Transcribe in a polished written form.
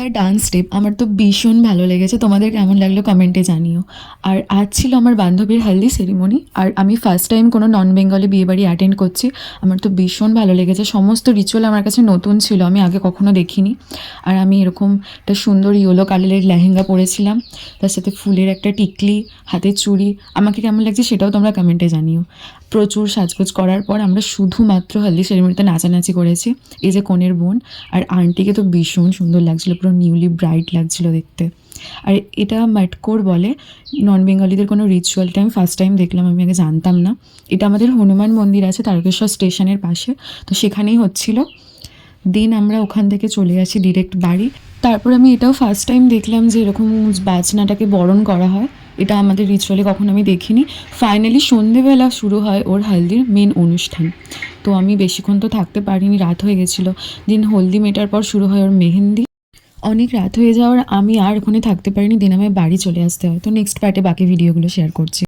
তার dance step আমার তো ভীষণ ভালো লেগেছে। তোমাদের কেমন লাগলো কমেন্টে জানিও। আর আজ ছিল আমার বান্ধবীর হেলদি সেরিমনি, আর আমি ফার্স্ট টাইম কোনো নন বেঙ্গলি বিয়েবাড়ি অ্যাটেন্ড করছি। আমার তো ভীষণ ভালো লেগেছে। সমস্ত রিচুয়াল আমার কাছে নতুন ছিল, আমি আগে কখনো দেখিনি। আর আমি এরকম একটা সুন্দর ইয়েলো কালারের লেহেঙ্গা পরেছিলাম, তার সাথে ফুলের একটা টিকলি, হাতের চুড়ি। আমাকে কেমন লাগছে সেটাও তোমরা কমেন্টে জানিও। প্রচুর সাজগোজ করার পর আমরা শুধুমাত্র হলদি সেরিমনিতে নাচানাচি করেছি। এই যে কনের বোন আর আন্টিকে তো ভীষণ সুন্দর লাগছিলো, পুরো নিউলি ব্রাইট লাগছিলো দেখতে। আর এটা মাটকোর বলে, নন বেঙ্গলিদের কোনো রিচুয়ালটা আমি ফার্স্ট টাইম দেখলাম, আমি আগে জানতাম না। এটা আমাদের হনুমান মন্দির আছে তারকেশ্বর স্টেশনের পাশে, তো সেখানেই হচ্ছিল। দিন আমরা ওখান থেকে চলে আসি ডিরেক্ট বাড়ি। তারপর আমি এটাও ফার্স্ট টাইম দেখলাম যে এরকম বাজনাটাকে বরণ করা হয়। এটা আমাদের রিচুয়ালে কখনো আমি দেখিনি। ফাইনালি সন্ধেবেলা শুরু হয় ওর হলদির মেন অনুষ্ঠান। তো আমি বেশিক্ষণ তো থাকতে পারিনি, রাত হয়ে গেছিলো। দিন হলদি মেটার পর শুরু হয় ওর মেহেন্দি। অনেক রাত হয়ে যাওয়ার আমি আর ওখানে থাকতে পারিনি, দিন আমায় বাড়ি চলে আসতে হয়। তো নেক্সট পার্টে বাকি ভিডিওগুলো শেয়ার করছি।